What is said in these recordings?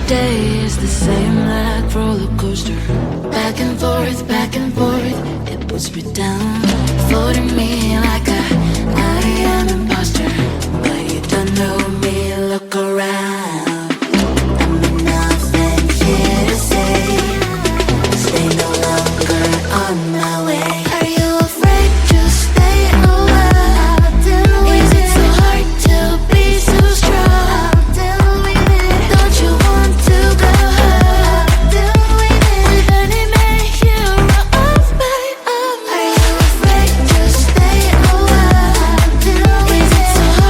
day is the same like roller coaster. Back and forth, it puts me down. Floating me like I am imposter. But you don't know me, look around. I'm nothing here to say. Stay no longer on my way. Are you afraid to stay a while? Is it so hard to be so strong? Don't you want to go home with any man hero of my own? Are you afraid to stay a while? Is it so hard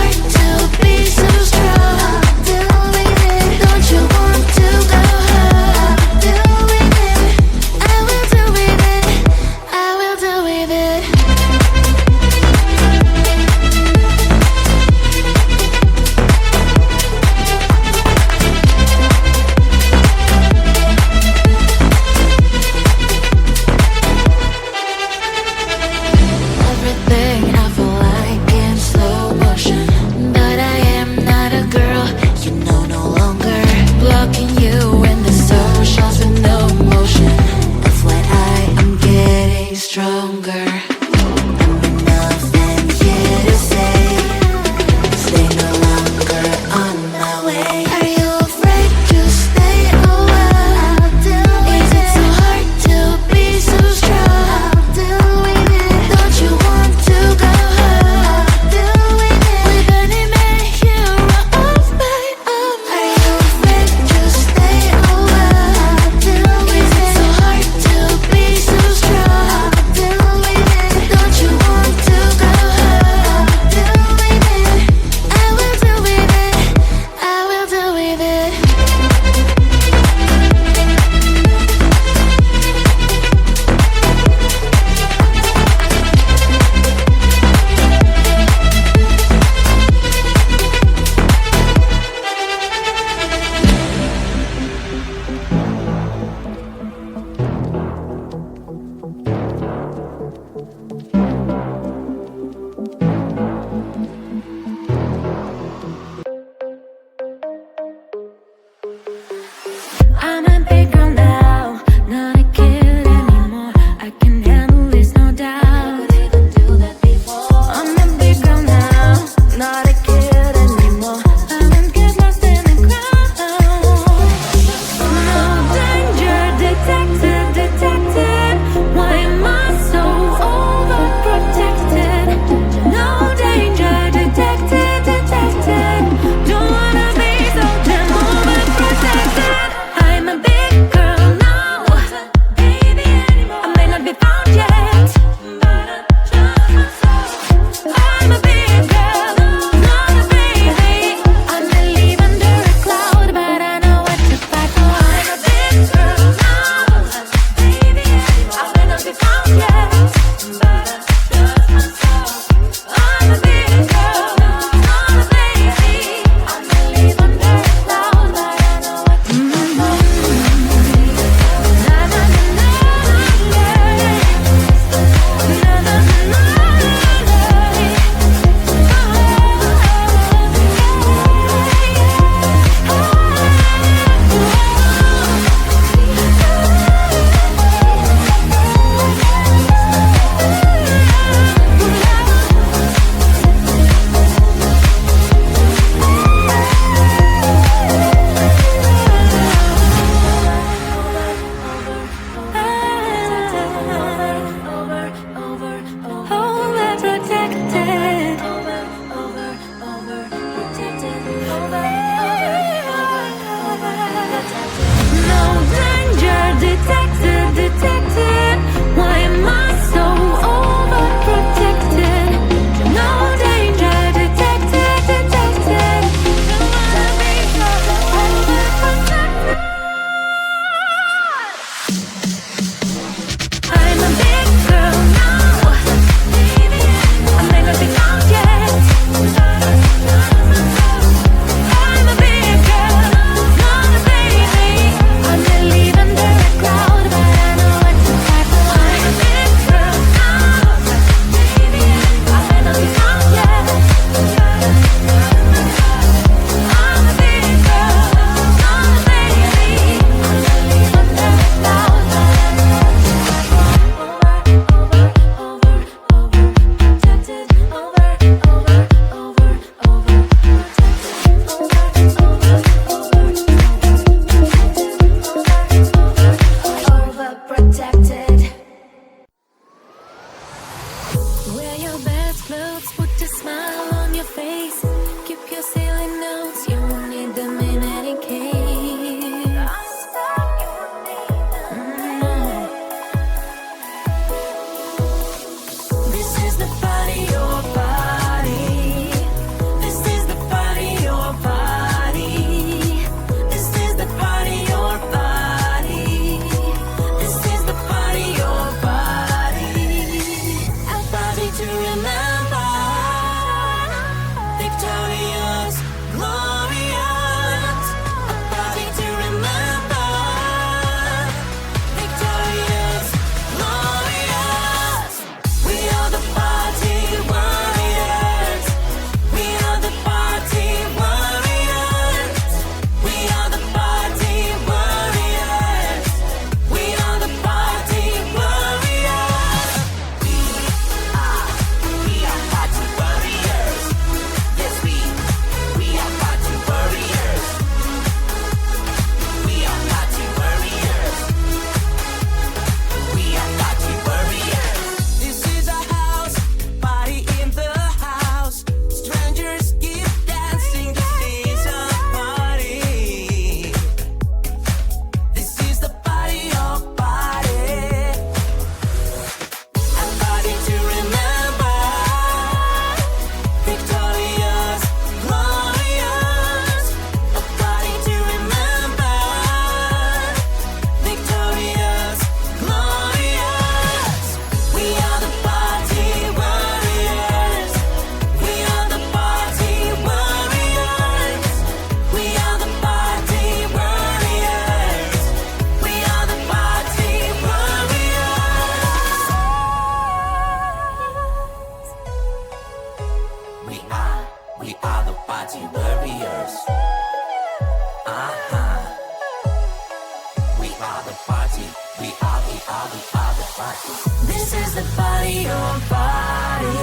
This is the body, your body.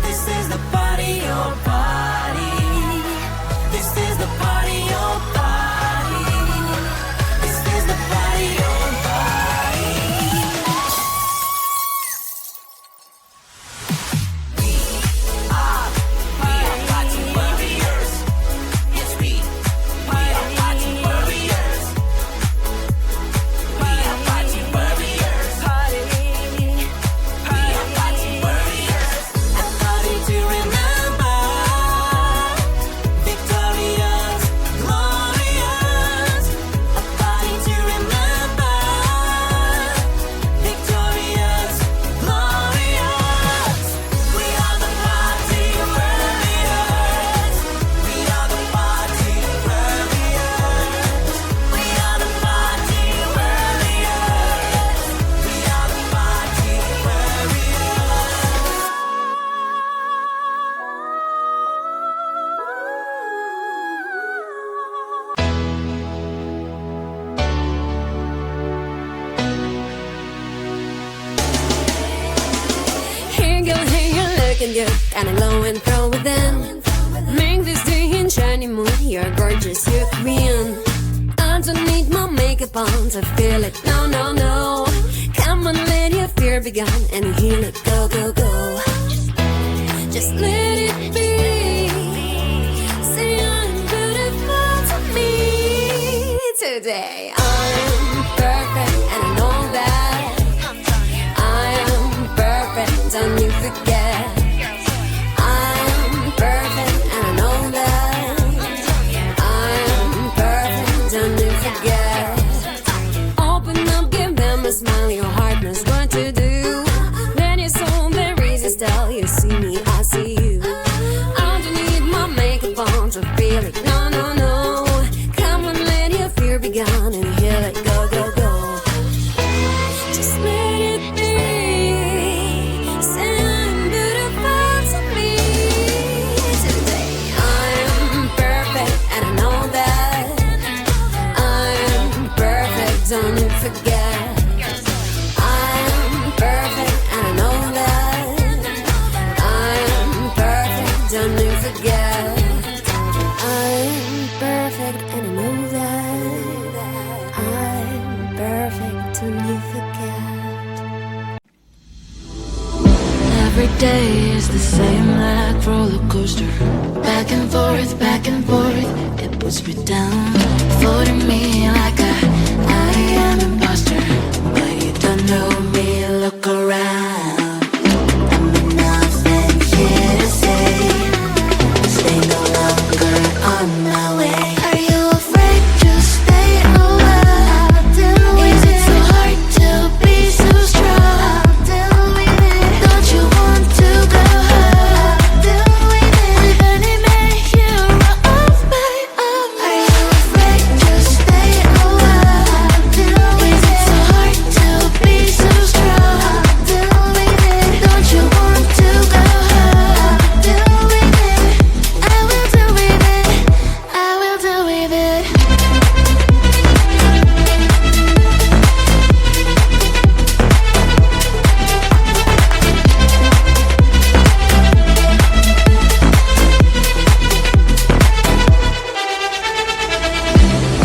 This is the body, your body. This is the body, your body. This is the body, your body. We are body warriors. Yes, we are body warriors. We are body warriors. We are body warriors. A body to remember. Victorious, glorious. A body to remember. Victorious, glorious. We are the body warriors. We are the body warriors. We are the body warriors. We are the body Here you looking good, kinda glowing from within. Make this day in shiny mood, you're gorgeous, you're queen. Underneath my makeup on to feel it, no, no, no. Come on, let your fear be gone and heal it, go, go, go. Just let it be. Say I'm beautiful to me today. I'm perfect and I know that. I am perfect, don't you forget. I am perfect and I know that. I am perfect, don't you forget. Open up, give them a smile, your heart knows what to do. Then your soul, there is a style, you see me, I see you. Underneath my makeup on to feel it, no, no, no. Come on, let your fear be gone and heal it, go, go, go. Just let it be. Say I'm beautiful to me today. I'm perfect and I know that. I'm perfect, don't you forget. I'm perfect and I know that. I'm perfect, don't you forget. I'm perfect and I know that. I'm perfect, don't you forget. Every day is the same like roller coaster. Back and forth, it puts me down. Floating me like I am imposter. But you don't know me, look around. I'm nothing here to say. Stay no longer on my way. Are you afraid to stay away? Is it so hard to be so strong? Don't you want to go home? With any man hero of my own. Are you afraid to stay away? Is it so hard to be so strong? Don't you want to go home? I will do with it. I will do with it.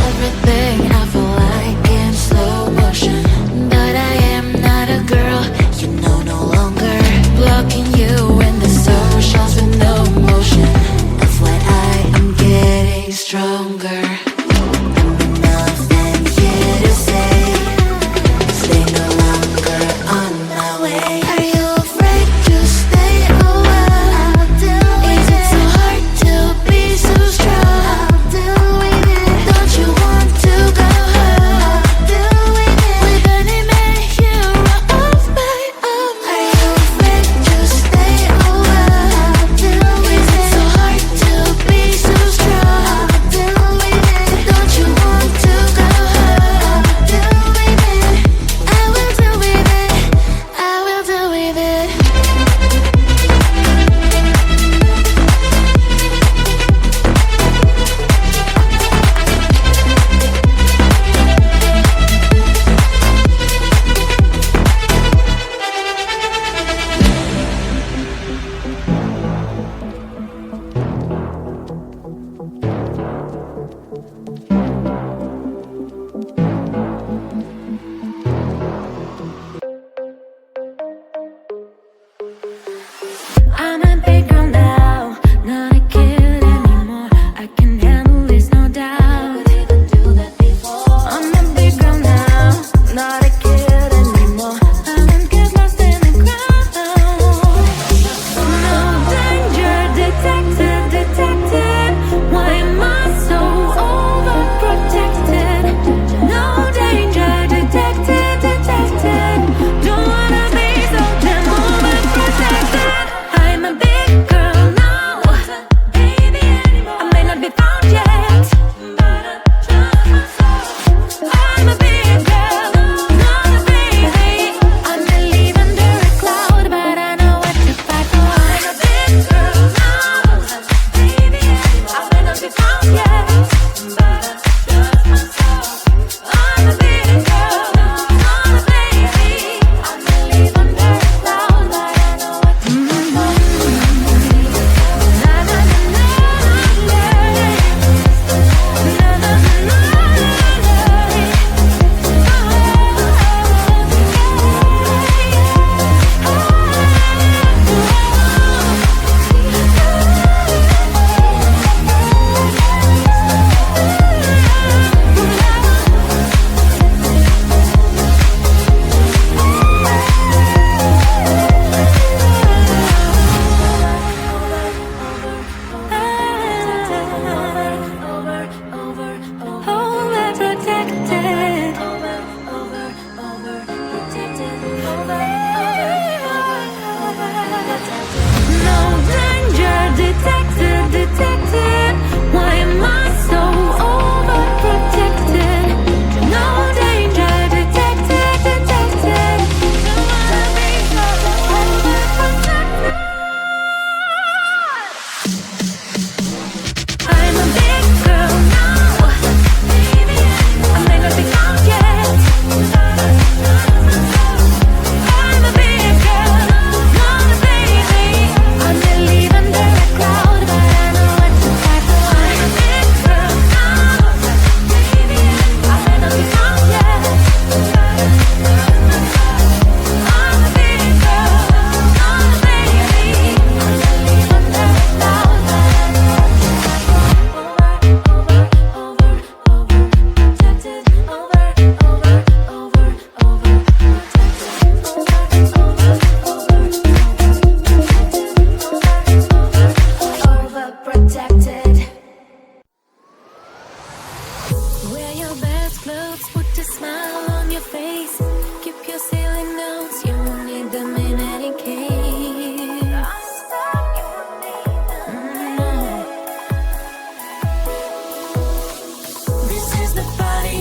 Everything I feel like in slow motion. But I am not a girl, you know, no longer. Blocking you in the socials with no emotion. FYI, I'm getting stronger. I'm nothing here to say. Stay no longer on my way. Are you afraid to stay away? Is it so hard to be so strong? Don't you want to go home? With any man hero of my own. Are you afraid to stay away? Is it so hard to be so strong? clothes, put a smile on your face. Keep your sailing notes, you won't need them in any case. This is the body